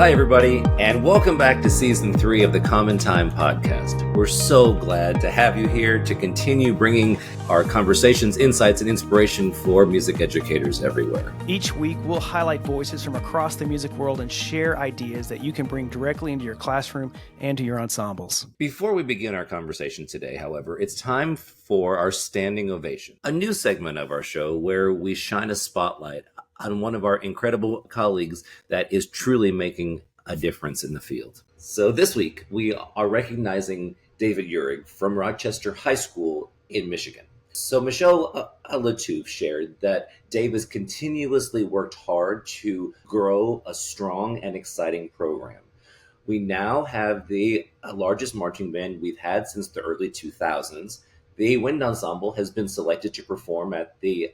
Hi, everybody, and welcome back to Season 3 of the Common Time podcast. We're so glad to have you here to continue bringing our conversations, insights, and inspiration for music educators everywhere. Each week, we'll highlight voices from across the music world and share ideas that you can bring directly into your classroom and to your ensembles. Before we begin our conversation today, however, it's time for our Standing Ovation, a new segment of our show where we shine a spotlight on one of our incredible colleagues that is truly making a difference in the field. So this week, we are recognizing David Uhrig from Rochester High School in Michigan. So Michelle Latouf shared that Dave has continuously worked hard to grow a strong and exciting program. We now have the largest marching band we've had since the early 2000s. The wind ensemble has been selected to perform at the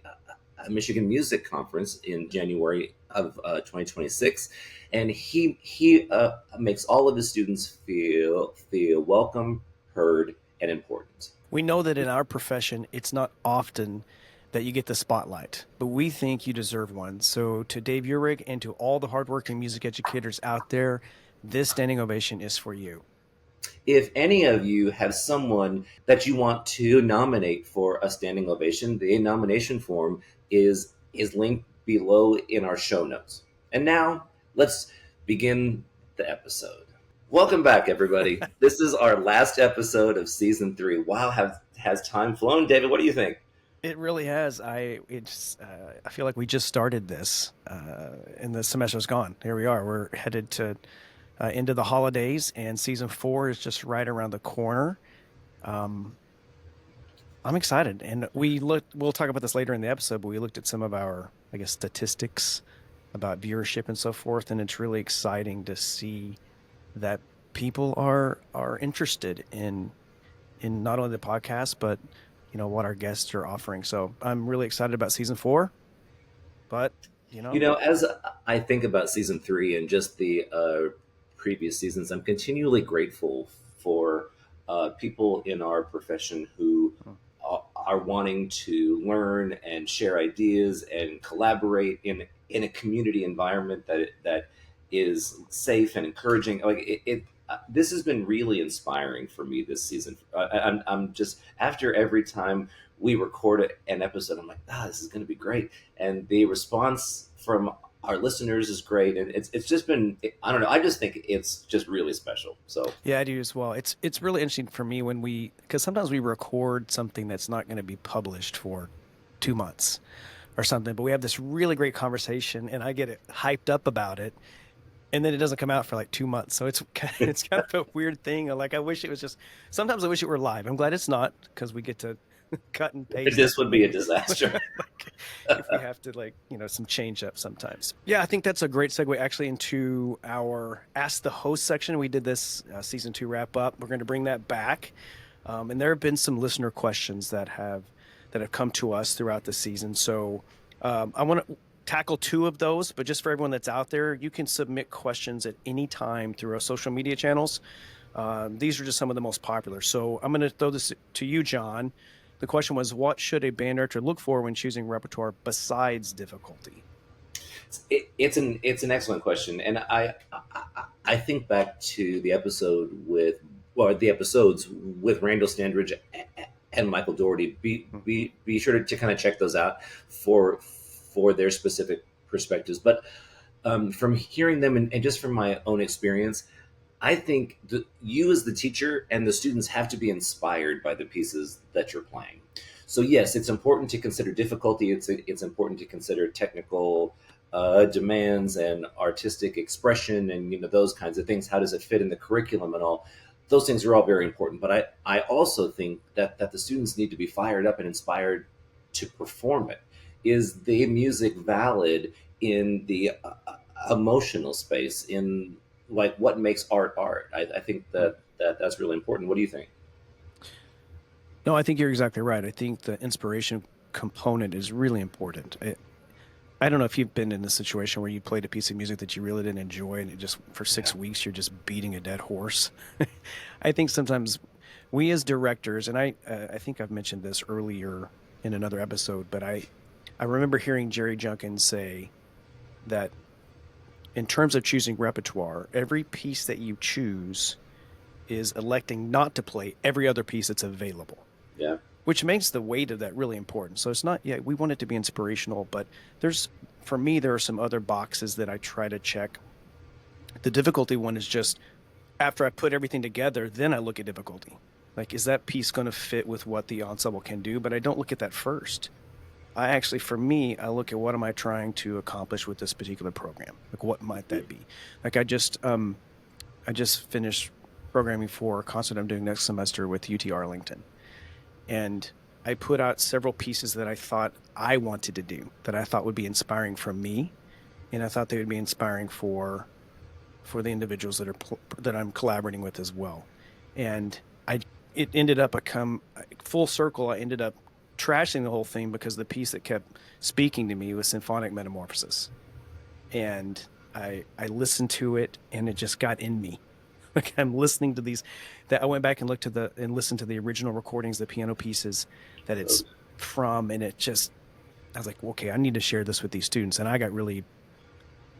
Michigan Music Conference in January of 2026, and he makes all of his students feel welcome, heard, and important. We know that in our profession, it's not often that you get the spotlight, but we think you deserve one. So to Dave Uhrig and to all the hardworking music educators out there, this standing ovation is for you. If any of you have someone that you want to nominate for a standing ovation, the nomination form is linked below in our show notes. And now let's begin the episode. Welcome back, everybody. This is our last episode of season 3. Wow, has time flown? David, what do you think? It really has. I feel like we just started this, and the semester's gone. Here we are. We're headed to into the holidays, and season 4 is just right around the corner. I'm excited, and we'll talk about this later in the episode, but we looked at some of our, statistics about viewership and so forth, and it's really exciting to see that people are interested in not only the podcast, but what our guests are offering. So I'm really excited about season 4, but as I think about season 3 and just the previous seasons, I'm continually grateful for people in our profession who are wanting to learn and share ideas and collaborate in a community environment that is safe and encouraging. This has been really inspiring for me this season. I'm just, after every time we record an episode, I'm like, this is going to be great, and the response from our listeners is great, and it's just been, I don't know, I just think it's just really special. So yeah, I do as well. It's really interesting for me because sometimes we record something that's not going to be published for 2 months or something, but we have this really great conversation, and I get it hyped up about it, and then it doesn't come out for like 2 months. So it's kind of a weird thing. Like, I wish it was just, sometimes I wish it were live. I'm glad it's not, because we get to cut and paste. This would be a disaster. If we have to some change up sometimes. Yeah, I think that's a great segue actually into our Ask the Host section. We did this season 2 wrap up. We're going to bring that back. And there have been some listener questions that have come to us throughout the season. So I want to tackle 2 of those, but just for everyone that's out there, you can submit questions at any time through our social media channels. These are just some of the most popular. So I'm going to throw this to you, John. The question was, what should a band director look for when choosing repertoire besides difficulty? It's an excellent question, and I think back to the episodes with Randall Standridge and Michael Doherty. Be sure to kind of check those out for their specific perspectives. But from hearing them and just from my own experience, I think you as the teacher and the students have to be inspired by the pieces that you're playing. So yes, it's important to consider difficulty. It's important to consider technical demands and artistic expression and those kinds of things. How does it fit in the curriculum and all? Those things are all very important. But I also think that the students need to be fired up and inspired to perform it. Is the music valid in the emotional space, in like what makes art? I think that's really important. What do you think? No, I think you're exactly right. I think the inspiration component is really important. I don't know if you've been in a situation where you played a piece of music that you really didn't enjoy, and it just for 6 weeks you're just beating a dead horse. I think sometimes we as directors, and I think I've mentioned this earlier in another episode, but I remember hearing Jerry Junkins say that in terms of choosing repertoire, every piece that you choose is electing not to play every other piece that's available, Yeah. which makes the weight of that really important. So it's not, yeah, we want it to be inspirational, but there's, for me, there are some other boxes that I try to check. The difficulty one is just after I put everything together, then I look at difficulty. Like, is that piece going to fit with what the ensemble can do? But I don't look at that first. I actually, for me, I look at what am I trying to accomplish with this particular program? Like, what might that be? Like, I just finished programming for a concert I'm doing next semester with UT Arlington, and I put out several pieces that I thought I wanted to do that I thought would be inspiring for me, and I thought they would be inspiring for the individuals that I'm collaborating with as well. And I it ended up a come full circle. I ended up trashing the whole thing because the piece that kept speaking to me was symphonic metamorphosis. And I listened to it and it just got in me. Like I'm listening to these that I went back and looked to the and listened to the original recordings, the piano pieces that it's from, and it just I was like, okay, I need to share this with these students. And I got really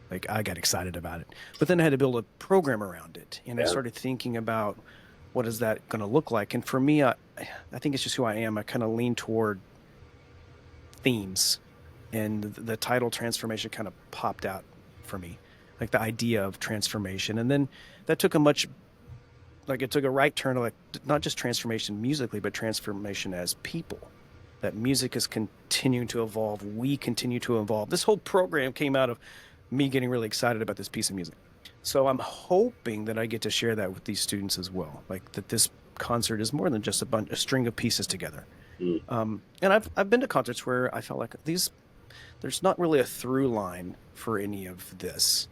like I got excited about it. But then I had to build a program around it. And I Yeah. started thinking about what is that going to look like? And for me, I think it's just who I am. I kind of lean toward themes. And the title transformation kind of popped out for me, like the idea of transformation. And then that took a much like it took a right turn, like not just transformation musically, but transformation as people. That music is continuing to evolve. We continue to evolve. This whole program came out of me getting really excited about this piece of music. So I'm hoping that I get to share that with these students as well. Like that this concert is more than just a string of pieces together. Mm. And I've been to concerts where I felt like there's not really a through line for any of this.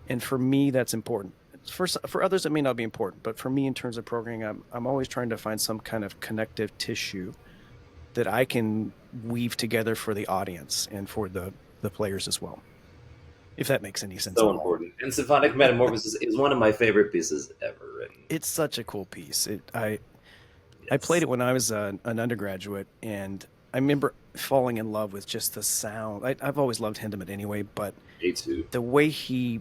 And for me, that's important. For others, it may not be important, but for me, in terms of programming, I'm always trying to find some kind of connective tissue that I can weave together for the audience and for the players as well, if that makes any sense So at all. important. And Symphonic Metamorphosis is one of my favorite pieces ever written. It's such a cool piece. I played Yes. it when I was an undergraduate, and I remember falling in love with just the sound. I've always loved Hindemith anyway, but Me too. the way he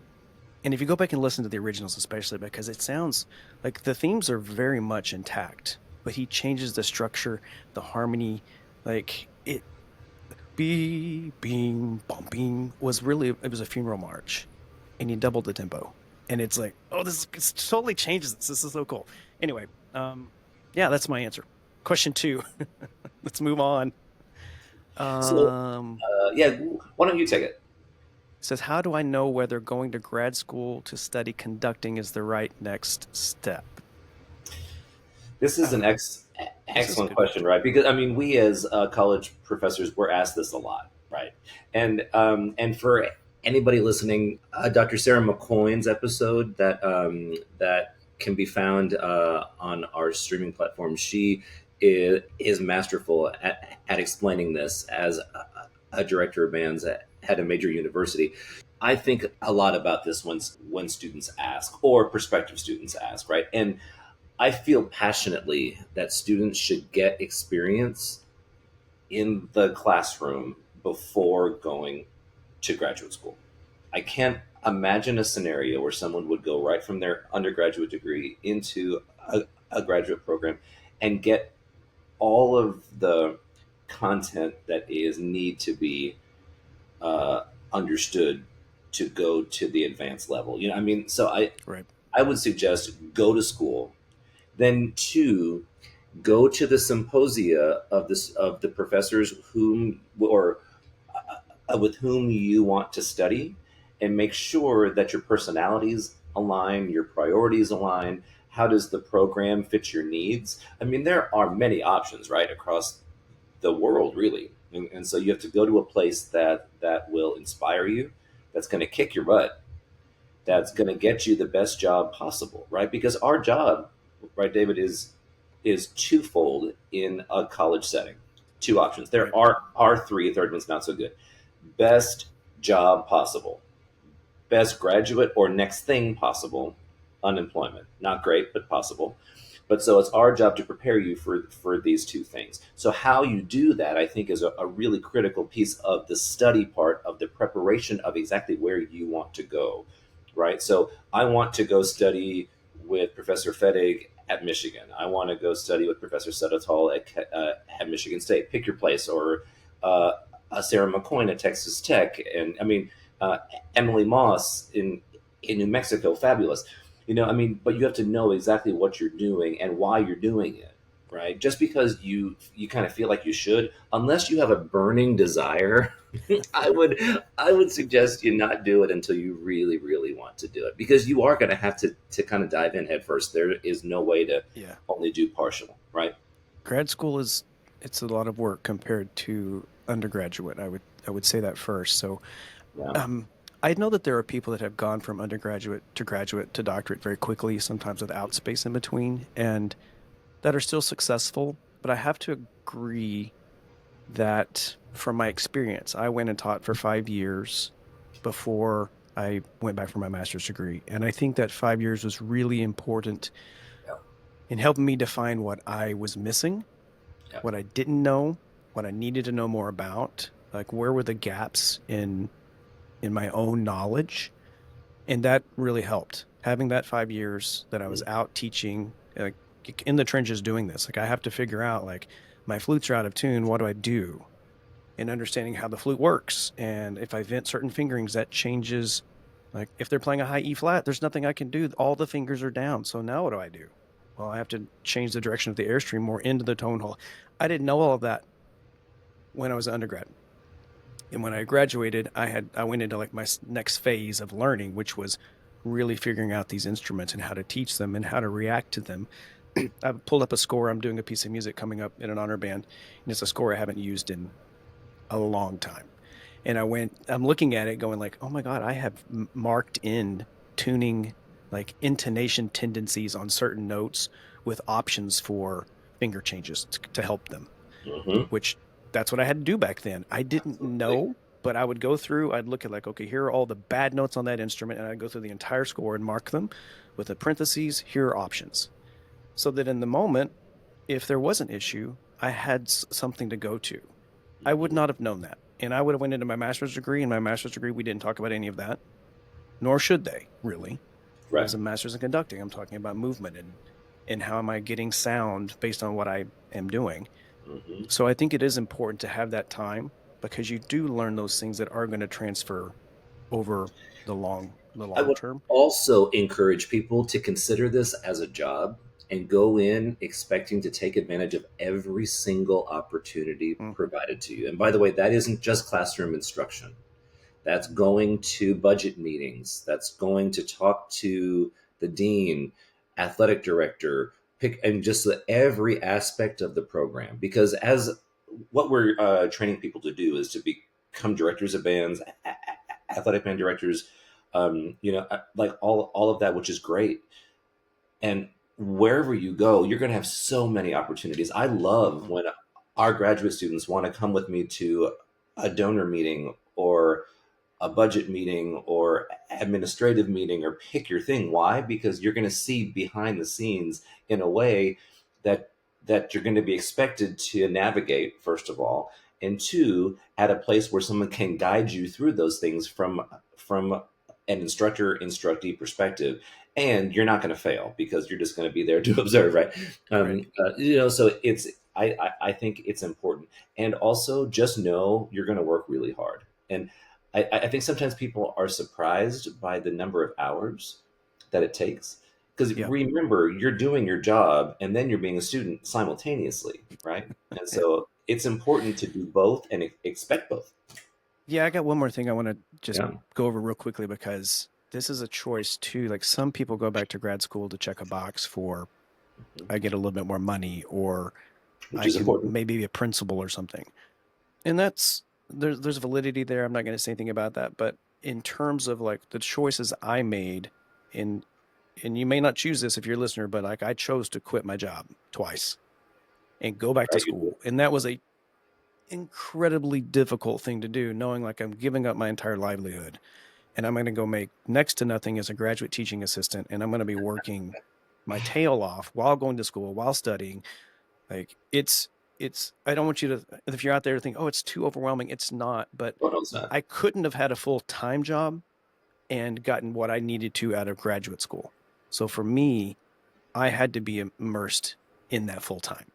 and if you go back and listen to the originals, especially because it sounds like the themes are very much intact, but he changes the structure, the harmony, like it being bumping was really it was a funeral march, and he doubled the tempo, and it's like oh this totally changes this. This is so cool. Anyway, yeah, that's my answer. Question two. Let's move on. So, Um, yeah, why don't you take it? says, how do I know whether going to grad school to study conducting is the right next step? This is an This is a excellent good question, question. right? Because I mean, we as college professors, we're asked this a lot, right? And for anybody listening, Dr. Sarah McCoy's episode that can be found on our streaming platform, she is masterful at explaining this as a director of bands at a major university. I think a lot about this when students ask or prospective students ask, right? And I feel passionately that students should get experience in the classroom before going to graduate school. I can't imagine a scenario where someone would go right from their undergraduate degree into a graduate program and get all of the content that is need to be understood to go to the advanced level. You know, I mean, so Right. I would suggest go to school. Then two, go to the symposia of the professors whom or with whom you want to study, and make sure that your personalities align, your priorities align. How does the program fit your needs? I mean, there are many options, right, across the world, really, and so you have to go to a place that will inspire you, that's going to kick your butt, that's going to get you the best job possible, right? Because our job, right, David, is twofold in a college setting. Two options. There Right. are three. Third one's not so good. Best job possible, best graduate or next thing possible, unemployment. Not great, but possible. But so it's our job to prepare you for these two things. So how you do that, I think, is a really critical piece of the study part of the preparation of exactly where you want to go. right? So I want to go study with Professor Fedig at Michigan. I want to go study with Professor Sutterthal at Michigan State. Pick your place, or uh, Sarah McCoy at Texas Tech, and I mean uh, Emily Moss in New Mexico, fabulous. I mean, but you have to know exactly what you're doing and why you're doing it, right? Just because you kind of feel like you should, unless you have a burning desire, I would I would suggest you not do it until you really really want to do it, because you are going to have to kind of dive in head first. There is no way to Yeah. only do partial, right? Grad school it's a lot of work compared to undergraduate. I would say that first. So, Yeah. um, I know that there are people that have gone from undergraduate to graduate to doctorate very quickly, sometimes without space in between, and that are still successful. But I have to agree that from my experience, I went and taught for 5 years before I went back for my master's degree. And I think that 5 years was really important Yeah. in helping me define what I was missing, Yeah. what I didn't know, what I needed to know more about, like where were the gaps in my own knowledge. And that really helped. Having that 5 years that I was out teaching, in the trenches doing this, like I have to figure out like my flutes are out of tune. What do I do? And understanding how the flute works. And if I vent certain fingerings, that changes. Like if they're playing a high E flat, there's nothing I can do. All the fingers are down. So now what do I do? Well, I have to change the direction of the airstream more into the tone hole. I didn't know all of that when I was an undergrad. And when I graduated, I went into like my next phase of learning, which was really figuring out these instruments and how to teach them and how to react to them. I pulled up a score. I'm doing a piece of music coming up in an honor band, and it's a score I haven't used in a long time. And I'm looking at it going like, oh my God, I have marked in tuning like intonation tendencies on certain notes with options for finger changes to help them, Mm-hmm. which that's what I had to do back then. I didn't Absolutely. know, but I would go through, I'd look at like, okay, here are all the bad notes on that instrument. And I'd go through the entire score and mark them with the parentheses. Here are options. So that in the moment, if there was an issue, I had something to go to. I would Mm-hmm. not have known that. And I would have went into my master's degree. In my master's degree, we didn't talk about any of that, nor should they really. It Right. was a master's in conducting. I'm talking about movement and how am I getting sound based on what I am doing. Mm-hmm. So I think it is important to have that time because you do learn those things that are going to transfer over the I long would term. also encourage people to consider this as a job and go in expecting to take advantage of every single opportunity Mm, provided to you. And by the way, that isn't just classroom instruction. That's going to budget meetings. That's going to talk to the dean, athletic director, pick and just every aspect of the program. Because as what we're training people to do is to become directors of bands, athletic band directors, like all of that, which is great. And wherever you go, you're going to have so many opportunities. I love mm, when our graduate students want to come with me to a donor meeting or a budget meeting or administrative meeting, or pick your thing. Why? Because you're going to see behind the scenes in a way that you're going to be expected to navigate, first of all, and two, at a place where someone can guide you through those things from an instructor instructee perspective. And you're not going to fail because you're just going to be there to observe, right? right. So it's I think it's important. And also just know you're going to work really hard. And I think sometimes people are surprised by the number of hours that it takes. Because Yeah. remember, you're doing your job and then you're being a student simultaneously, right? And Yeah. so it's important to do both and expect both. Yeah. I got one more thing I want to just Yeah. go over real quickly because this is a choice too. Like some people go back to grad school to check a box for Mhm. I get a little bit more money or Which I is can important. maybe be a principal or something. And that's there's validity there. I'm not going to say anything about that, but in terms of like the choices I made in and you may not choose this if you're a listener, but like I chose to quit my job twice and go back to Right? You do. school. And that was a incredibly difficult thing to do, knowing like I'm giving up my entire livelihood and I'm going to go make next to nothing as a graduate teaching assistant and I'm going to be working my tail off while going to school, while studying. Like it's I don't want you to if you're out there to think, "Oh, it's too overwhelming." It's not, but Oh, no, it's not. I couldn't have had a full-time job and gotten what I needed to out of graduate school. So for me, I had to be immersed in that full time.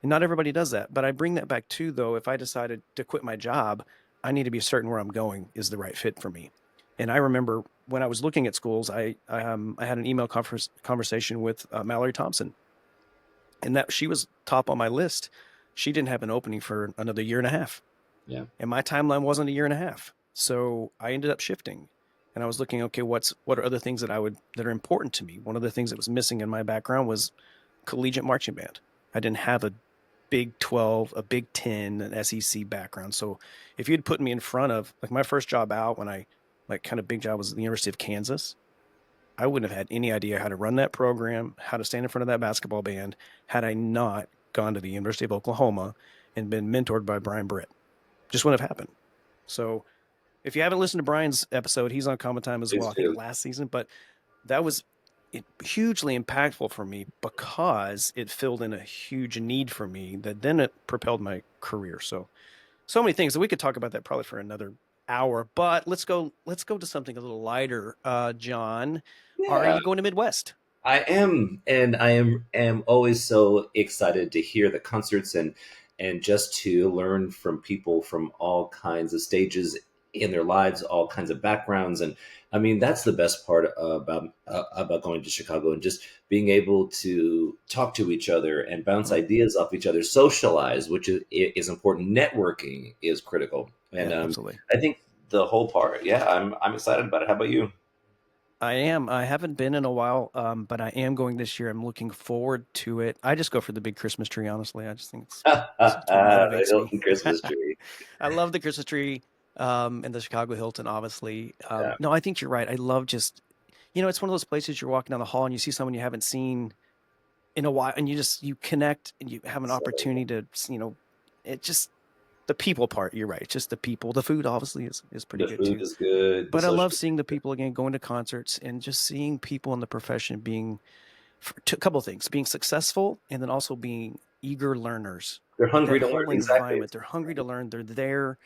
And not everybody does that. But I bring that back too, though. If I decided to quit my job, I need to be certain where I'm going is the right fit for me. And I remember when I was looking at schools, I had an email conversation with Mallory Thompson, and that she was top on my list. She didn't have an opening for another year and a half, Yeah. and my timeline wasn't a year and a half. So I ended up shifting, and I was looking, okay, what are other things that that are important to me? One of the things that was missing in my background was collegiate marching band. I didn't have a Big 12, a Big 10, an SEC background. So if you'd put me in front of like my first job out when I like kind of big job was at the University of Kansas, I wouldn't have had any idea how to run that program, how to stand in front of that basketball band had I not gone to the University of Oklahoma and been mentored by Brian Britt. Just wouldn't have happened. So if you haven't listened to Brian's episode, he's on Common Time as Please well, I think do. last season, but that was hugely impactful for me because it filled in a huge need for me that then it propelled my career. So many things that we could talk about that probably for another hour, but let's go to something a little lighter. John, are Yeah. you going to Midwest? I am, and I am always so excited to hear the concerts and just to learn from people from all kinds of stages in their lives, all kinds of backgrounds, and I mean that's the best part about going to Chicago and just being able to talk to each other and bounce Mm, ideas off each other, socialize, which is important. Networking is critical, and yeah, absolutely. I think the whole part. Yeah, I'm excited about it. How about you? I am. I haven't been in a while, but I am going this year. I'm looking forward to it. I just go for the big Christmas tree, honestly. I just think it's what The motivates me. Hilton Christmas tree. I love the Christmas tree, and the Chicago Hilton, obviously. Yeah, No, I think you're right. I love just, it's one of those places you're walking down the hall and you see someone you haven't seen in a while, and you connect and you have an so opportunity to, it just the people part. You're right. It's just the people. The food obviously is pretty the good food too. is good. The But I love social. seeing the people again, going to concerts and just seeing people in the profession being a couple of things, being successful and then also being eager learners. They're Like hungry that to learn. whole Exactly. environment, they're hungry to learn. They're there.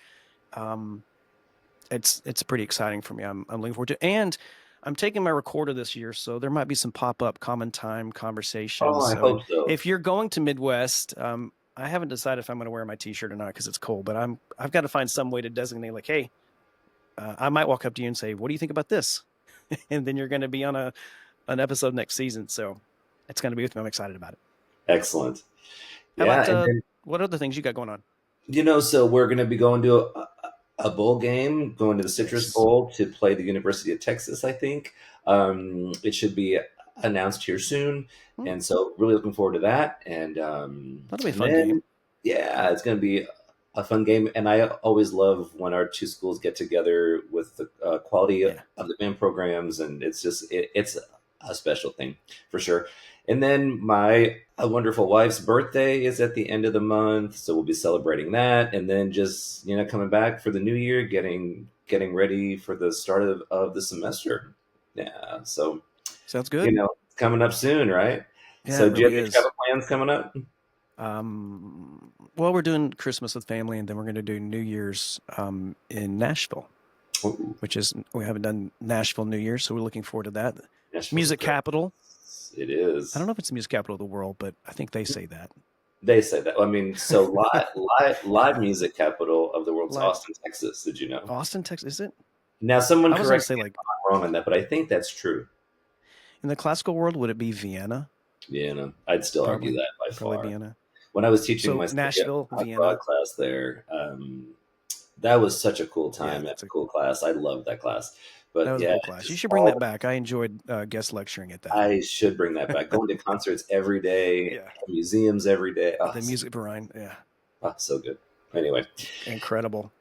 Um, it's pretty exciting for me. I'm looking forward to it. And I'm taking my recorder this year, so there might be some pop-up common time Oh, conversations. I So hope so. if you're going to Midwest, I haven't decided if I'm going to wear my t-shirt or not because it's cold, but I've got to find some way to designate like, hey, I might walk up to you and say, what do you think about this? And then you're going to be on an episode next season. So it's going to be with me. I'm excited about it. Excellent. How Yeah, about and then what other things you got going on? so we're going to be going to a bowl game, going to the Citrus Nice. Bowl to play the University of Texas. I think it should be announced here soon, Hmm, and so really looking forward to that. that'll be a And fun game. then yeah, it's going to be a fun game. And I always love when our two schools get together with the quality Yeah. of the band programs, and it's just it's a special thing for sure. And then my a wonderful wife's birthday is at the end of the month, so we'll be celebrating that, and then just coming back for the new year, getting ready for the start of the semester. Yeah, so Sounds good. it's coming up soon, right? Yeah, So it do you have really any is. travel plans coming up? Well, we're doing Christmas with family, and then we're going to do New Year's in Nashville, Ooh, which is we haven't done Nashville New Year's, so we're looking forward to that. Nashville's a Music great. capital. It I don't is. know if it's the music capital of the world, but I think they say that. They say that. I mean, so live music capital of the world's Live Austin, Texas. Did you know? Austin, Texas, is it? Now, someone I was going to correct say me if like I'm wrong on that, but I think that's true. in the classical world, would it be Vienna? Yeah, no, I'd still argue Probably, that by probably far. Vienna. When I was teaching So my second Nashville, broad Vienna. class there, that was such a cool Yeah, time and a cool class. I loved that class. But that was a yeah, cool class. You just should bring all that back. I enjoyed guest lecturing at that. I should bring that back. Going to concerts every day, Yeah, museums every day. Oh, the music brine. Yeah, so good. Anyway, incredible.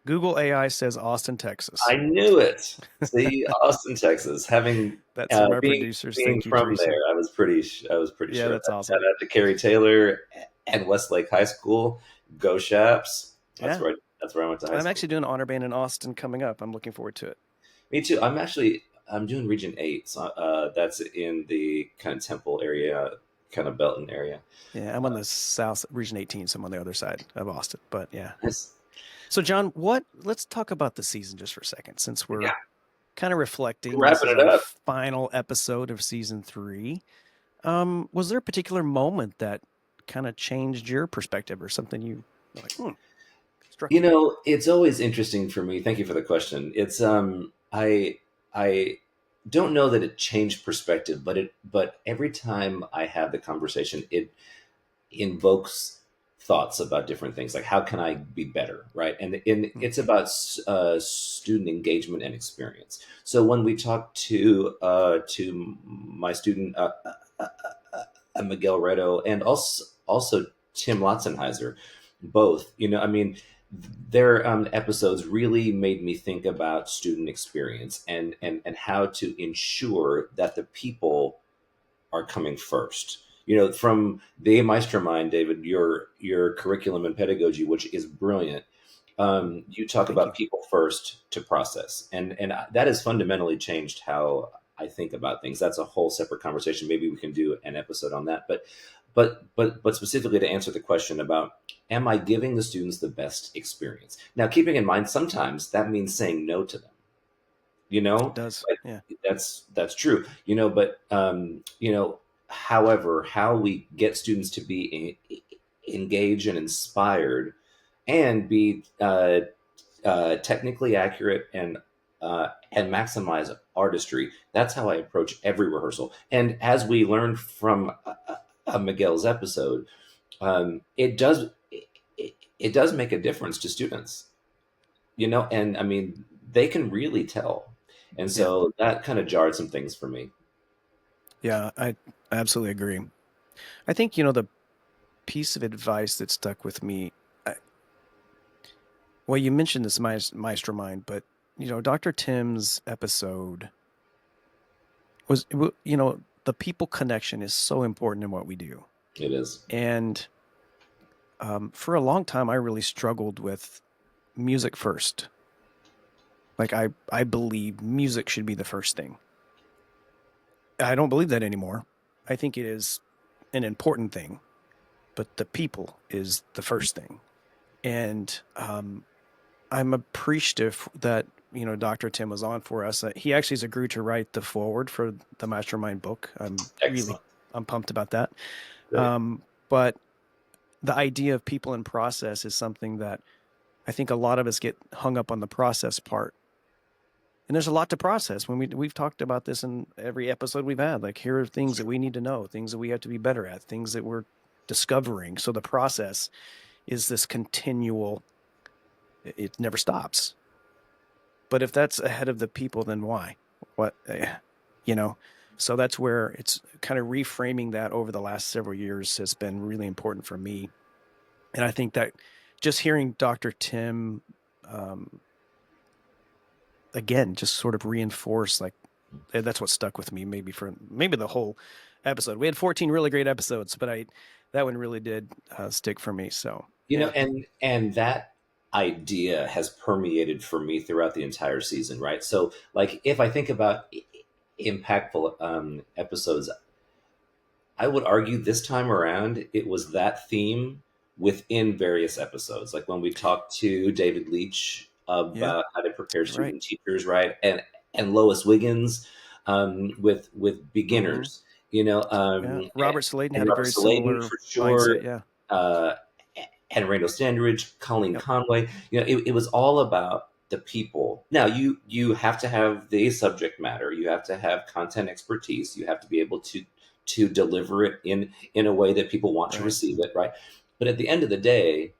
Google AI says Austin, Texas. I knew it. See, Austin, Texas. Having That's from our being producers. being Thank you, from there, Teresa. I was pretty Yeah, sure of that's that. Shout awesome. out to Kerry Taylor and Westlake High School. Go Shaps. Yeah, That's where I went to high I'm school. actually doing an honor band in Austin coming up. I'm looking forward to it. Me too. I'm doing Region 8. So that's in the kind of Temple area, kind of Belton area. Yeah, I'm on the south region 18, so I'm on the other side of Austin. But yeah. Nice. So John, let's talk about the season just for a second, since we're Yeah. kind of reflecting. This Wrapping is it our up. final episode of season 3. Was there a particular moment that kind of changed your perspective, or something you were like, struck You you? know, it's always interesting for me. Thank you for the question. It's I don't know that it changed perspective, but every time I have the conversation, it invokes thoughts about different things, like how can I be better, right? And it's Mm-hmm. about student engagement and experience. So when we talk to my student Miguel Redo, and also Tim Lotzenheiser, both, you know, I mean, their episodes really made me think about student experience and how to ensure that the people are coming first. You know, from the Meistermind, David, your curriculum and pedagogy, which is brilliant. You talk Thank you. about people first to process, and that has fundamentally changed how I think about things. That's a whole separate conversation. Maybe we can do an episode on that. But specifically to answer the question about, am I giving the students the best experience? Now, keeping in mind sometimes that means saying no to them, you It know, does. like Yeah. that's true, you know, but you know, however, how we get students to be engaged and inspired and be technically accurate and maximize artistry, that's how I approach every rehearsal. And as we learned from Miguel's episode, it does it does make a difference to students, you know, and I mean, they can really tell. And Yeah. so that kind of jarred some things for me. Yeah. I absolutely agree. I think, the piece of advice that stuck with me, I, well, you mentioned this Mastermind, but, Dr. Tim's episode was, the people connection is so important in what we do. It is. And for a long time, I really struggled with music first. Like, I believe music should be the first thing. I don't believe that anymore. I think it is an important thing, but the people is the first thing. And I'm appreciative that Dr. Tim was on for us. He actually has agreed to write the foreword for the Mastermind book. Excellent. I'm pumped about that. Great. But the idea of people and process is something that I think a lot of us get hung up on the process part. And there's a lot to process. When we've talked about this in every episode we've had. Like, here are things that we need to know, things that we have to be better at, things that we're discovering. So the process is this continual. It never stops. But if that's ahead of the people, then why? What, you know? So that's where it's kind of reframing that over the last several years has been really important for me. And I think that just hearing Dr. Tim, um, again, just sort of reinforce, like, that's what stuck with me maybe the whole episode. We had 14 really great episodes, but that one really did stick for me. So You know, yeah. and that idea has permeated for me throughout the entire season, right? So, like, if I think about impactful episodes, I would argue this time around it was that theme within various episodes. Like when we talked to David Leach Yeah, about how to prepare you're right. student teachers, right, and Lois Wiggins with Mm-hmm. beginners, you know, Yeah. Robert Sladen and had a Robert very Saladen similar for sure, mindset. Yeah. uh, and Randall Standridge, Colleen Yep. Conway. You know, it was all about the people. Now you have to have the subject matter, you have to have content expertise, you have to be able to deliver it in a way that people want to Right. receive it, right? But at the end of the day,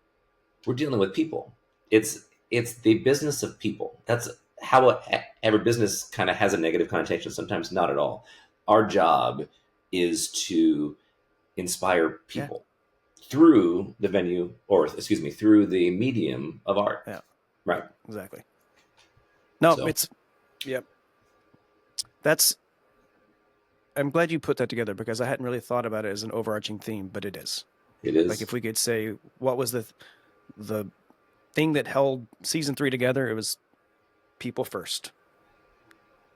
we're dealing with people. It's the business of people. That's how every business kind of has a negative connotation. Sometimes not at all. Our job is to inspire Yeah. people through the venue, or excuse me, through the medium of art, Yeah. right? Exactly. No, So it's yep. That's I'm glad you put that together because I hadn't really thought about it as an overarching theme, but it is. it Like, is. if we could say what was the thing that held season 3 together, it was people first.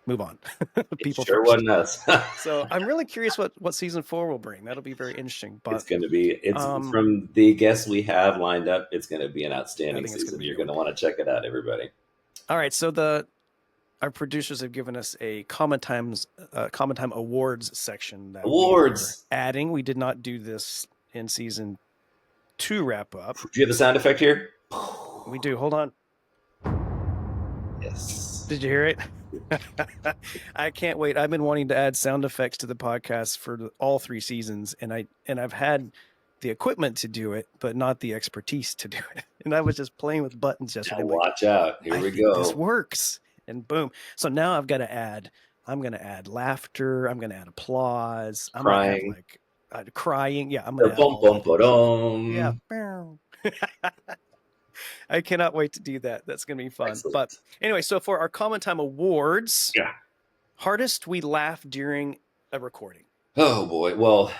Move on. It People sure first. wasn't us. So I'm really curious what season 4 will bring. That'll be very interesting. It's But going to be, it's um from the guests we have lined up, it's going to be an I outstanding think it's gonna season. be a You're good going one. to want to check it out, everybody. All right. So our producers have given us a Common Time Awards section that we are Awards. adding. We did not do this in season 2 wrap up. Do you have a sound effect here? We do. Hold on. Yes. Did you hear it? I can't wait. I've been wanting to add sound effects to the podcast for all 3 seasons, and I've had the equipment to do it, but not the expertise to do it. And I was just playing with buttons Now yesterday. I'm like, watch out. Here I we think this go. works. And boom. So now I've got to add, I'm going to add laughter. I'm going to add applause. I'm going to have Crying. like crying. Yeah, I'm Or going to add bum all the bum things. ba-dum. Yeah. I cannot wait to do that. That's going to be fun. Excellent. But anyway, so for our Common Time Awards, Yeah. hardest we laugh during a recording. Oh boy. Well,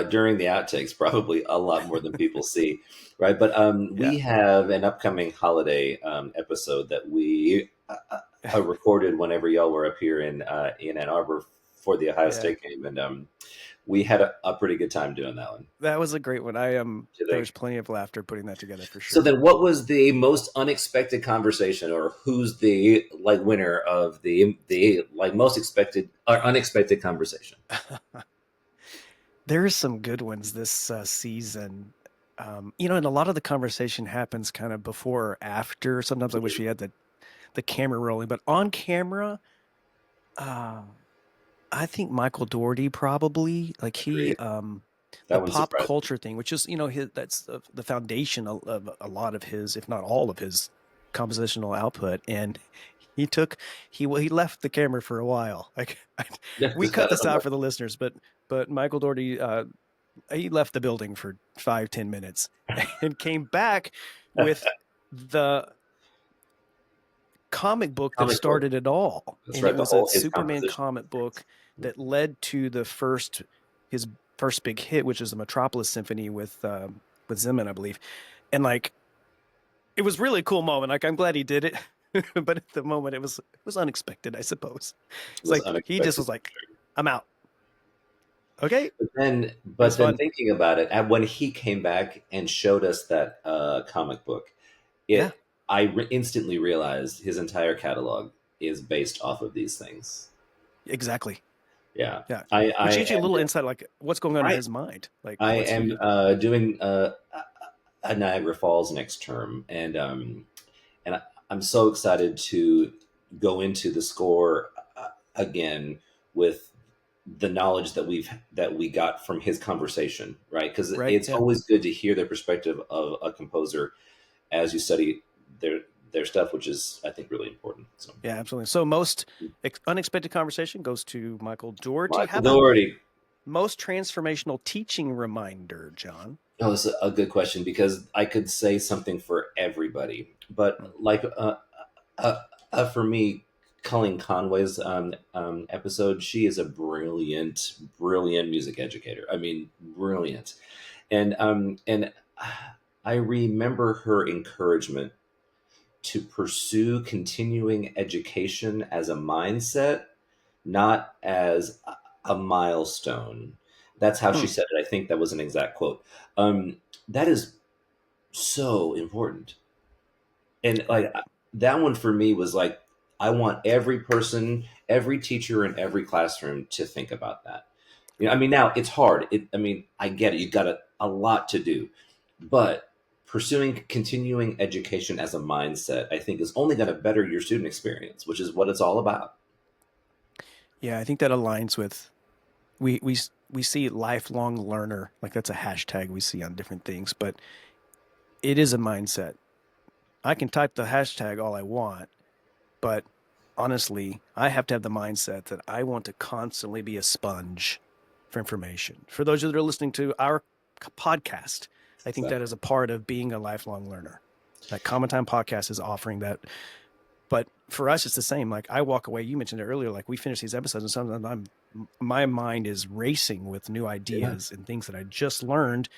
during the outtakes, probably a lot more than people see, right? But Yeah. we have an upcoming holiday episode that we recorded whenever y'all were up here in Ann Arbor for the Ohio Yeah. State game, and we had a pretty good time doing that one. That was a great one. There Today. was plenty of laughter putting that together for sure. So then, what was the most unexpected conversation, or who's the like winner of the like most expected or unexpected conversation? There's some good ones this season. And a lot of the conversation happens kind of before or after. Sometimes I wish we had the camera rolling, but on camera, I think Michael Dougherty probably like he the That one pop surprised me. culture thing, which is that's the foundation of a lot of his, if not all of his, compositional output. And he left the camera for a while. Like we cut this out for the listeners, but Michael Dougherty he left the building for 5-10 minutes and came back with the comic book that started it all. That's and right, it was a Superman comic book that led to his first big hit, which is the Metropolis Symphony with Zeman, I believe. And like it was really a cool moment. Like I'm glad he did it. But at the moment it was unexpected, I suppose. It's like unexpected. He just was like, I'm out. Okay. But then thinking about it, when he came back and showed us that comic book, I instantly realized his entire catalog is based off of these things. Exactly. Yeah. Yeah. Which gives you a little insight, like what's going on in his mind. Like I am doing a Niagara Falls next term, and I'm so excited to go into the score again with the knowledge that we got from his conversation, right? Because it's always good to hear the perspective of a composer as you study their stuff, which is, I think, really important. So. Yeah, absolutely. So most unexpected conversation goes to Michael Dougherty. Michael Dougherty. Most transformational teaching reminder, John? Oh, it's a good question, because I could say something for everybody, but like for me, Colleen Conway's episode, she is a brilliant music educator. I mean, brilliant, and I remember her encouragement to pursue continuing education as a mindset, not as a milestone. That's how she said it. I think that was an exact quote. That is so important. And like that one for me was like, I want every person, every teacher in every classroom to think about that. I mean, now it's hard. I get it. You've got a lot to do, but pursuing continuing education as a mindset, I think, is only going to better your student experience, which is what it's all about. Yeah, I think that aligns with we see lifelong learner, like that's a hashtag we see on different things, but it is a mindset. I can type the hashtag all I want, but honestly, I have to have the mindset that I want to constantly be a sponge for information. For those of you that are listening to our podcast, I think that is a part of being a lifelong learner. That Common Time podcast is offering that. But for us, it's the same. Like I walk away, you mentioned it earlier, like we finish these episodes and sometimes my mind is racing with new ideas and things that I just learned.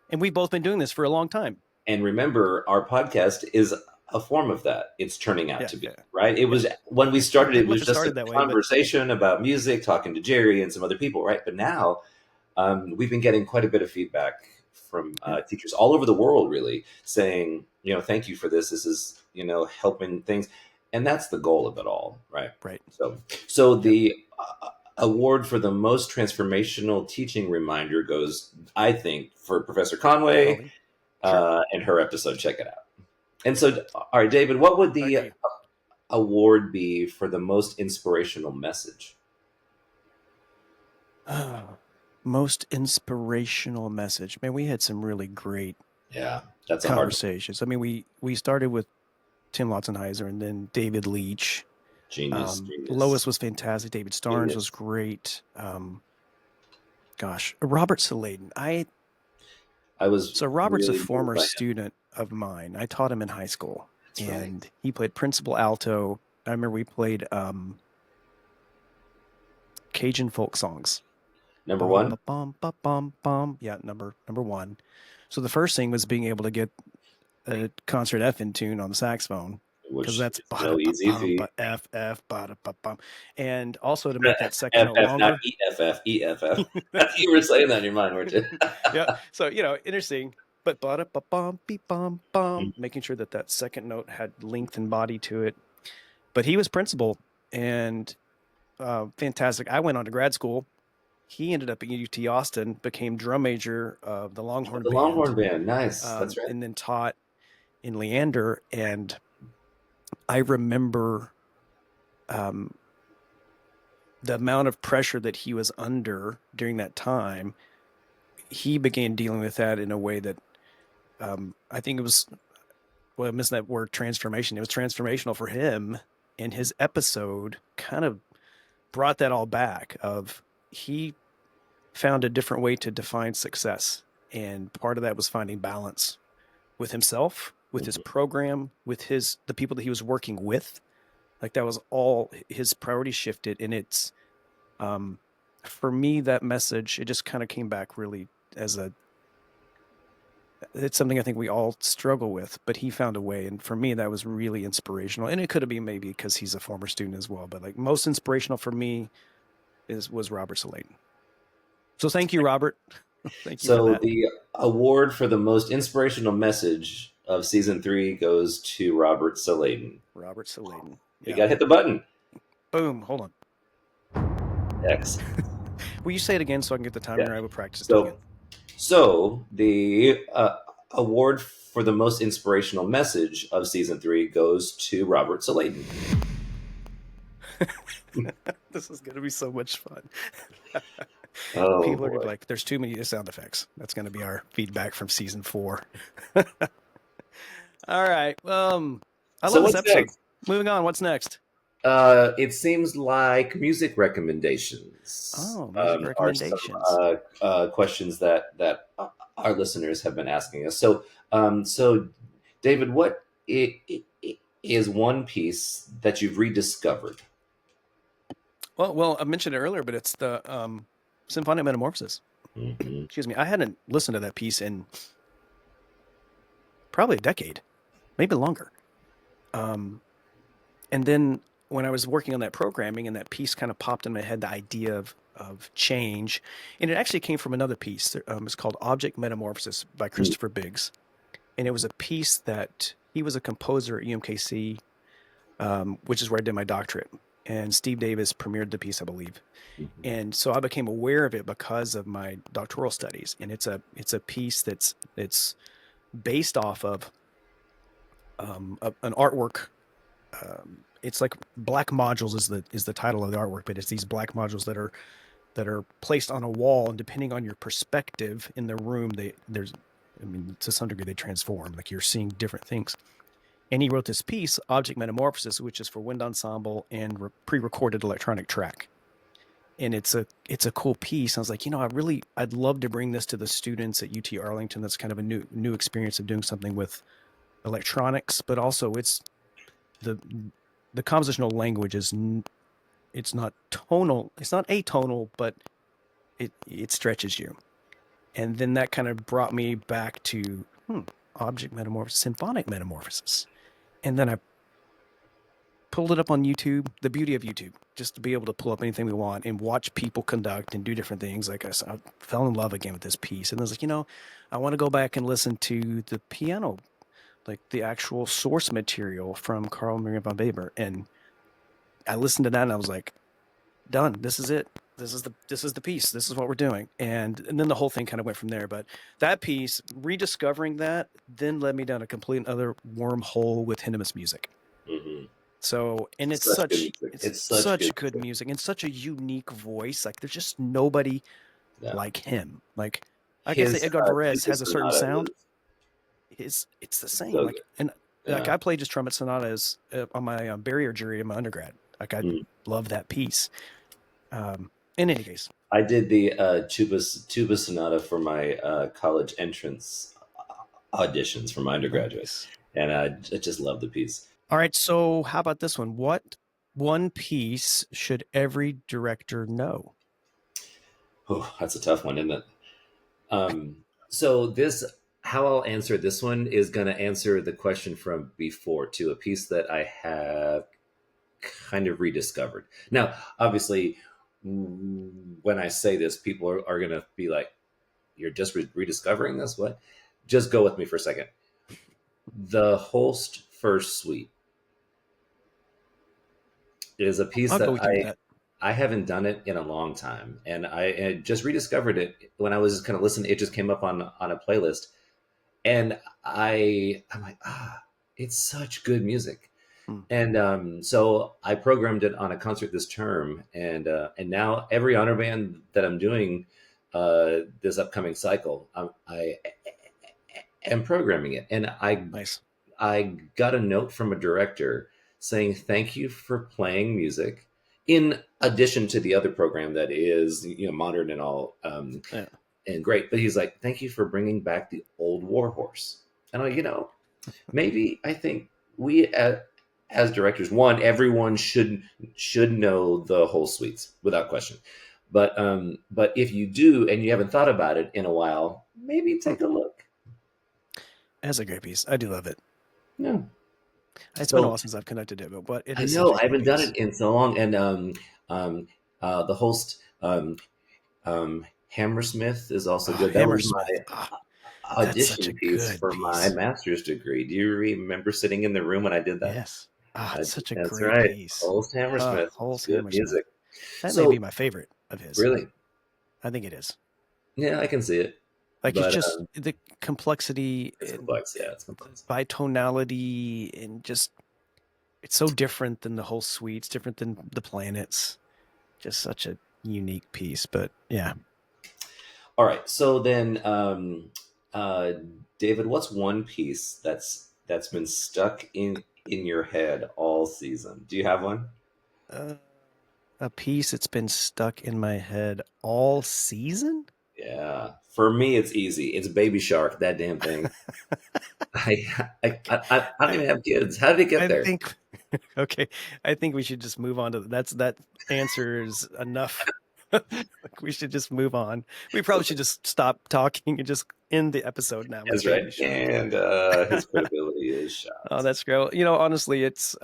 And we've both been doing this for a long time. And remember, our podcast is a form of that. It's turning out to be, right? It was when we started, it was just a conversation about music, talking to Jerry and some other people, right? But now we've been getting quite a bit of feedback from teachers all over the world, really saying, thank you for this. This is, helping things. And that's the goal of it all, right? Right. So Yep. the award for the most transformational teaching reminder goes, I think, for Professor Conway Colleen. Sure. and her episode. Check it out. And so, all right, David, what would I the agree. award be for the most inspirational message? Most inspirational message. Man, we had some really great Yeah, that's a hard conversations. I mean, we started with Tim Lotzenheiser and then David Leach. genius, genius, Lois was fantastic. David Starnes was genius. great. Robert Saladin. I was So Robert's a really moved former by him. student of mine. I taught him in high school, That's right. and he played principal alto. I remember we played Cajun folk songs. Number Bum, one, ba, bum, ba, bum, bum. Yeah, number one. So the first thing was being able to get a concert F in tune on the saxophone, because which that's is ba da no ba easy bum feat. ba F F ba da ba bum, and also to make that second note FF, not longer. EFF, EFF. You were saying that in your mind, weren't you? Yeah. So, interesting. But ba da ba bum beep bum bum, Mm. making sure that that second note had length and body to it. But he was principal and fantastic. I went on to grad school. He ended up at UT Austin, became drum major of the Longhorn The Band, Longhorn Band, nice. That's right. and then taught in Leander. And I remember um, the amount of pressure that he was under during that time. He began dealing with that in a way that I think it was, well, I'm missing that word transformation. It was transformational for him. And his episode kind of brought that all back of he found a different way to define success. And part of that was finding balance with himself, with his Mhm. program, with the people that he was working with. Like that was all his priorities shifted. And um, for me, that message, it just kind of came back really as it's something I think we all struggle with, but he found a way. And for me, that was really inspirational. And it could have been maybe because he's a former student as well, but like most inspirational for me was Robert Salayton. So thank you, Robert. Thank you for So that. the award for the most inspirational message of season 3 goes to Robert Salayden. Robert Salayton. You Yeah. got to hit the button. Boom. Hold on. X. Will you say it again so I can get the timing Yeah. right? We'll practice it again. So the award for the most inspirational message of season 3 goes to Robert Salayden. This is going to be so much fun. Oh People are going to boy. be like, there's too many sound effects. That's going to be our feedback from season 4. All right. I So love this what's episode. next? Moving on. What's next? It seems like music recommendations Oh, music are some recommendations. questions that our listeners have been asking us. So David, what is one piece that you've rediscovered? Well, I mentioned it earlier, but it's the Symphonic Metamorphosis. Mm-hmm. Excuse me. I hadn't listened to that piece in probably a decade, maybe longer. And then when I was working on that programming and that piece kind of popped in my head, the idea of change, and it actually came from another piece. It's called Object Metamorphosis by Christopher Biggs. And it was a piece that he was a composer at UMKC, which is where I did my doctorate. And Steve Davis premiered the piece, I believe. Mm-hmm. And so I became aware of it because of my doctoral studies. And it's a piece that's based off of an artwork. It's like black modules is the title of the artwork, but it's these black modules that are placed on a wall, and depending on your perspective in the room, to some degree they transform. Like you're seeing different things. And he wrote this piece, Object Metamorphosis, which is for wind ensemble and pre-recorded electronic track. And it's a cool piece. I was like, I'd love to bring this to the students at UT Arlington. That's kind of a new experience of doing something with electronics, but also it's the compositional language it's not tonal, it's not atonal, but it stretches you. And then that kind of brought me back to object metamorphosis, symphonic metamorphosis. And then I pulled it up on YouTube. The beauty of YouTube, just to be able to pull up anything we want and watch people conduct and do different things. Like I fell in love again with this piece, and I was like, I want to go back and listen to the like the actual source material from Carl Maria von Weber, and I listened to that and I was like, done. This is it. This is the piece. This is what we're doing. And then the whole thing kind of went from there. But that piece, rediscovering that, then led me down a complete other wormhole with Hindemus music. Hmm. So, and it's Such good such music. it's It's such good such good music. music and such a unique voice. Like there's just nobody Yeah. like him. Like I say, His Edgar Varese tuba has a certain sonata sound. is It's the same. so Like good. and like Yeah. I played his trumpet sonatas on my barrier jury in my undergrad. Like I Mm. love that piece. In any case, I did the tuba sonata for my college entrance auditions for my undergraduate, nice. and I just love the piece. All right. So how about this one? What one piece should every director know? Oh, that's a tough one, isn't it? So this, how I'll answer this one is going to answer the question from before to a piece that I have kind of rediscovered. Now, obviously, when I say this, people are going to be like, "You're just rediscovering this? What?" Just go with me for a second. The Holst First Suite is a piece I'll go that with you with that. I haven't done it in a long time, and I just rediscovered it when I was kind of listening. It just came up on a playlist, and I'm like, it's such good music. Hmm. And so I programmed it on a concert this term, and now every honor band that I'm doing this upcoming cycle, I am programming it, and Nice. I got a note from a director saying thank you for playing music in addition to the other program that is modern and all Yeah. and great, but he's like, thank you for bringing back the old warhorse. And maybe I think we as directors, one, everyone should know the whole suites without question. But if you do and you haven't thought about it in a while, maybe Hmm. take a look. That's a great piece. I do love it. Yeah. It's been a So while since I've connected it, but it I is such know a I great haven't done piece. it in so long, and um, the host Hammersmith is also Oh, good. That was Hammersmith. my Oh, that's such audition a piece good for my piece. master's degree. Do you remember sitting in the room when I did that? Yes. Ah, it's such a That's great right. piece. Holst Hammersmith. It's Holst good Hammersmith. music. That may be So my favorite of his. really, I think it is. yeah, I can see it, Like it's but just the complexity it's and complex. Yeah, it's the complex. bitonality and just it's so different than the whole suite. It's different than the planets. Just such a unique piece. But yeah. All right. So then, uh, David, what's one piece that's been stuck in your head all season? Do you have one? Uh, a piece that's been stuck in my head all season? Yeah. For me, it's easy. It's Baby Shark. That damn thing. I I don't I even have kids. How did it get I there? think okay. I think we should just move on to that answers enough. Like we should just move on. We probably So should just stop talking and just end the episode now with that's right. Baby Shark. And his credibility is Oh, shot. that's great. You know, honestly, it's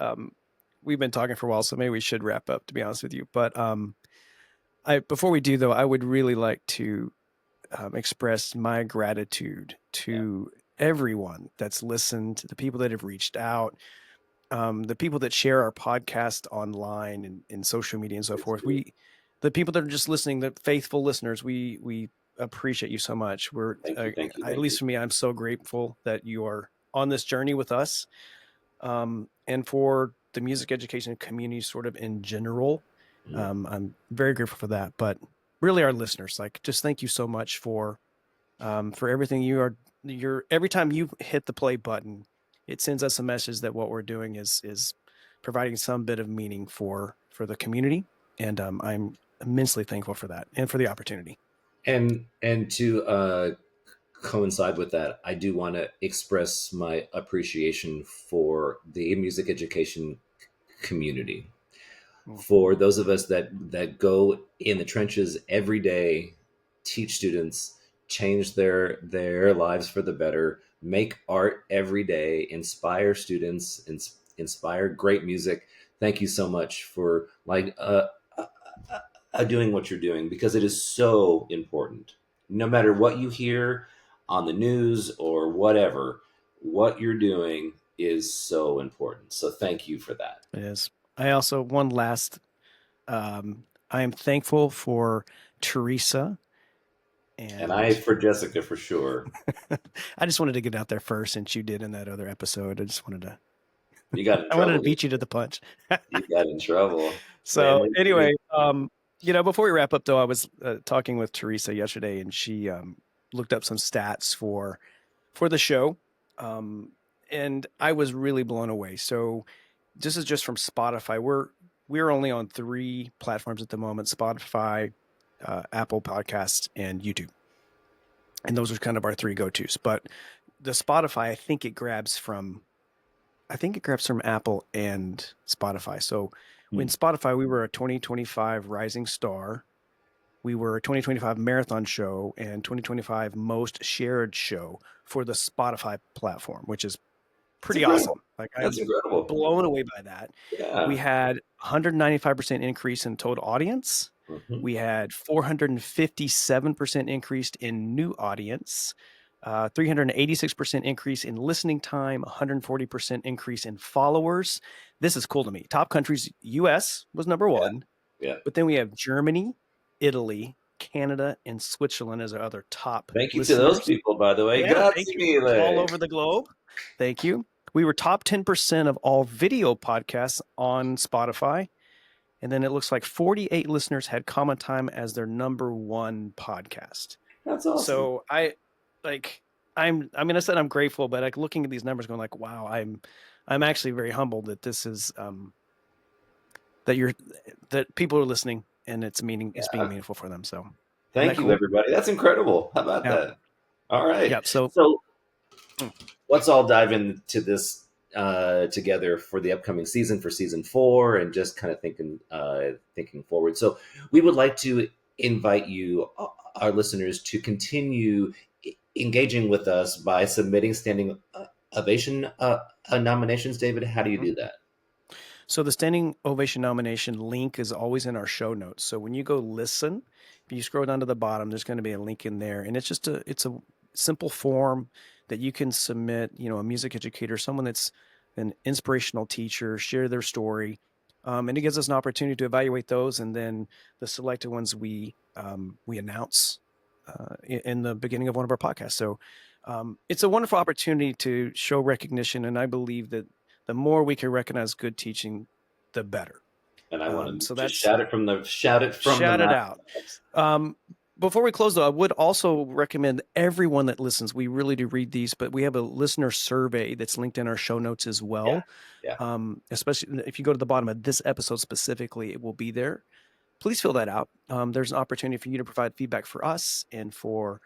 we've been talking for a while, so maybe we should wrap up to be honest with you. But I before we do though, I would really like to express my gratitude Yeah, to everyone that's listened, the people that have reached out, the people that share our podcast online and in social media and so it's forth. good. The people that are just listening, the faithful listeners, we appreciate you so much. We're Thank you, thank you, at thank you. least for me, I'm so grateful that you are on this journey with us, and for the music education community, sort of in general. Mhm. I'm very grateful for that. But really, our listeners, like, just thank you so much for everything you are. You're every time you hit the play button, it sends us a message that what we're doing is providing some bit of meaning for the community, and I'm immensely thankful for that and for the opportunity. And to coincide with that, I do want to express my appreciation for the music education community, Mm. for those of us that go in the trenches every day, teach students, change their lives for the better, make art every day, inspire students, inspire great music. Thank you so much for doing what you're doing, because it is so important. No matter what you hear on the news or whatever, what you're doing is so important. So thank you for that. It is. I also, one last, I am thankful for Teresa. And I And for Jessica for sure. I just wanted to get out there first, since you did in that other episode. I just wanted to, You got in I wanted to trouble. beat you to the punch. You got in trouble. So Man, anyway, before we wrap up though, I was talking with Teresa yesterday, and she looked up some stats for the show, um, and I was really blown away. So this is just from Spotify. We're only on 3 platforms at the moment: Spotify, Apple Podcasts, and YouTube. And those are kind of our 3 go-tos. But the Spotify, I think it grabs from Apple and Spotify. So when Spotify, we were a 2025 Rising Star, we were a 2025 Marathon Show, and 2025 Most Shared Show for the Spotify platform, which is that's pretty incredible. awesome. Like, That's I'm incredible. blown away by that. We Yeah. had 195% increase in total audience. Hmm. We had 457% increase in new audience, 386% increase in listening time, 140% increase in followers. This is cool to me. Top countries: US was number Yeah. 1, Yeah. but then we have Germany, Italy, Canada, and Switzerland as our other top Thank you to those listeners. people, by the way. Yeah, thank Grazie you. All mille. over the globe. Thank you. We were top 10% of all video podcasts on Spotify. And then it looks like 48 listeners had Common Time as their number 1 podcast. That's awesome. So I said I'm grateful, but like looking at these numbers going like, wow, I'm actually very humbled that this is that people are listening, and it's being Yeah. meaningful for them. So isn't Thank that you, cool? everybody. That's incredible. How about Yeah. that? All right. Yeah. So So mm, let's all dive into this together for the upcoming season, for season 4, and just kind of thinking forward. So we would like to invite you, our listeners, to continue engaging with us by submitting standing ovation nominations. David, how do you mhm. do that? So the Standing Ovation nomination link is always in our show notes. So when you go listen, if you scroll down to the bottom, there's going to be a link in there, and it's a simple form that you can submit. A music educator, someone that's an inspirational teacher, share their story, and it gives us an opportunity to evaluate those, and then the selected ones we announce in the beginning of one of our podcasts. So it's a wonderful opportunity to show recognition, and I believe that the more we can recognize good teaching, the better. And I want to So just that's shout it from the shout it mouth. out. Before we close, though, I would also recommend everyone that listens. We really do read these, but we have a listener survey that's linked in our show notes as Yeah, well. yeah. Especially if you go to the bottom of this episode specifically, it will be there. Please fill that out. There's an opportunity for you to provide feedback for us and for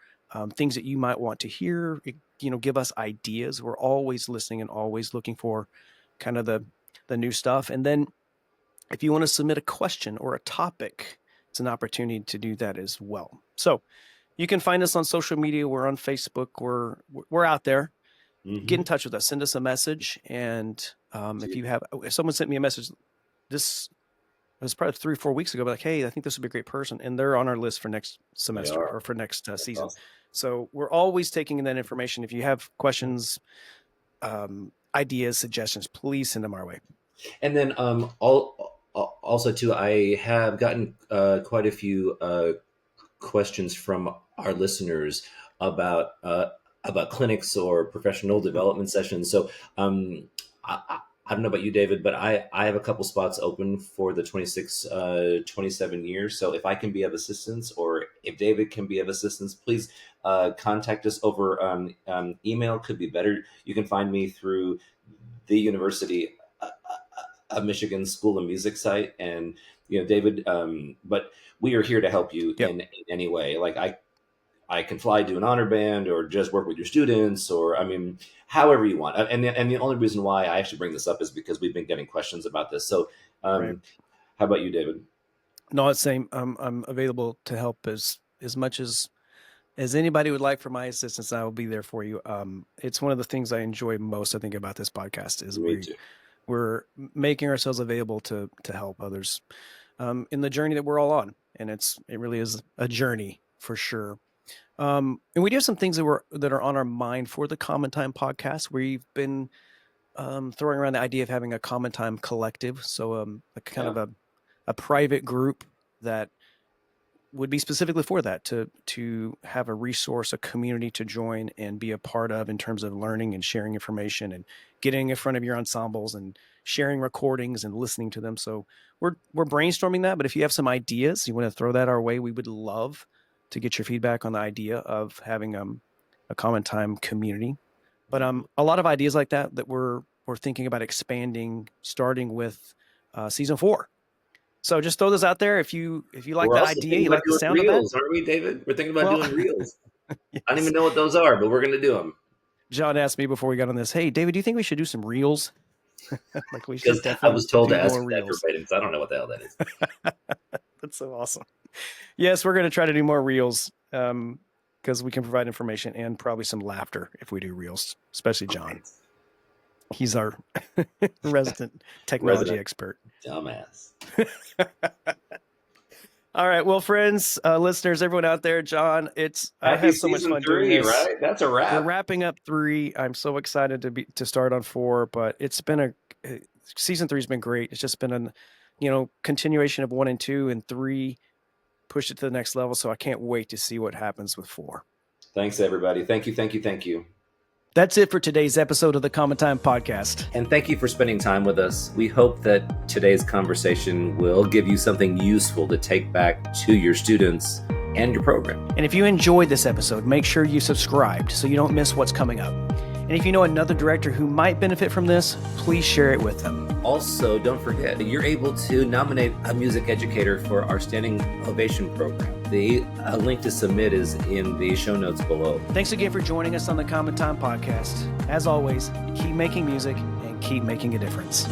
things that you might want to hear. Give us ideas. We're always listening and always looking for kind of the new stuff. And then if you want to submit a question or a topic, it's an opportunity to do that as well. So you can find us on social media. We're on Facebook. We're out there. Get in Hmm. touch with us. Send us a message. And if someone sent me a message, this it was probably 3 or 4 weeks ago, but like, hey, I think this would be a great person. And they're on our list for next They semester are. or for next That's season. awesome. So we're always taking in that information. If you have questions, ideas, suggestions, please send them our way. And then also too, I have gotten quite a few questions from our listeners about about clinics or professional Mhm. development sessions. So I don't know about you, David, but I have a couple spots open for the 26, 27 years. So if I can be of assistance, or if David can be of assistance, please contact us over email. Could be better. You can find me through the University of Michigan School of Music site, and David. But we are here to help you Yep. in any way. Like I can fly to an honor band, or just work with your students, or I mean, however you want. And the only reason why I actually bring this up is because we've been getting questions about this. So, Right. how about you, David? No, it's same. I'm available to help as much as anybody would like for my assistance. I will be there for you. It's one of the things I enjoy most, I think, about this podcast is Me too. we're making ourselves available to help others in the journey that we're all on, and it really is a journey for sure. And we do have some things that are on our mind for the Common Time podcast. We've been throwing around the idea of having a Common Time collective, so a kind of a private group that would be specifically for that, to have a resource, a community to join and be a part of in terms of learning and sharing information and getting in front of your ensembles and sharing recordings and listening to them. So we're brainstorming that, but if you have some ideas, you want to throw that our way, we would love to get your feedback on the idea of having a Common Time community. But a lot of ideas like that we're thinking about expanding, starting with season 4. So just throw this out there. If you like the idea, you like the sound reels, of that, aren't we, David? We're thinking about doing reels. Yes. I don't even know what those are, but we're going to do them. John asked me before we got on this, "Hey, David, do you think we should do some reels?" Like we should definitely. I was told to ask more that reels. verbatim, so I don't know what the hell that is. That's so awesome. Yes, we're going to try to do more reels because we can provide information and probably some laughter if we do reels, especially John. Right. He's our resident technology expert. Dumbass. All right, well, friends, listeners, everyone out there, John, I have so much fun doing this. Right? That's a wrap. We're wrapping up 3. I'm so excited to start on 4, but it's been season 3 has been great. It's just been continuation of 1 and 2, and 3 pushed it to the next level. So I can't wait to see what happens with 4. Thanks, everybody. Thank you. That's it for today's episode of the Common Time podcast. And thank you for spending time with us. We hope that today's conversation will give you something useful to take back to your students and your program. And if you enjoyed this episode, make sure you subscribed so you don't miss what's coming up. And if you know another director who might benefit from this, please share it with them. Also, don't forget, you're able to nominate a music educator for our Standing Ovation program. The link to submit is in the show notes below. Thanks again for joining us on the Common Time podcast. As always, keep making music and keep making a difference.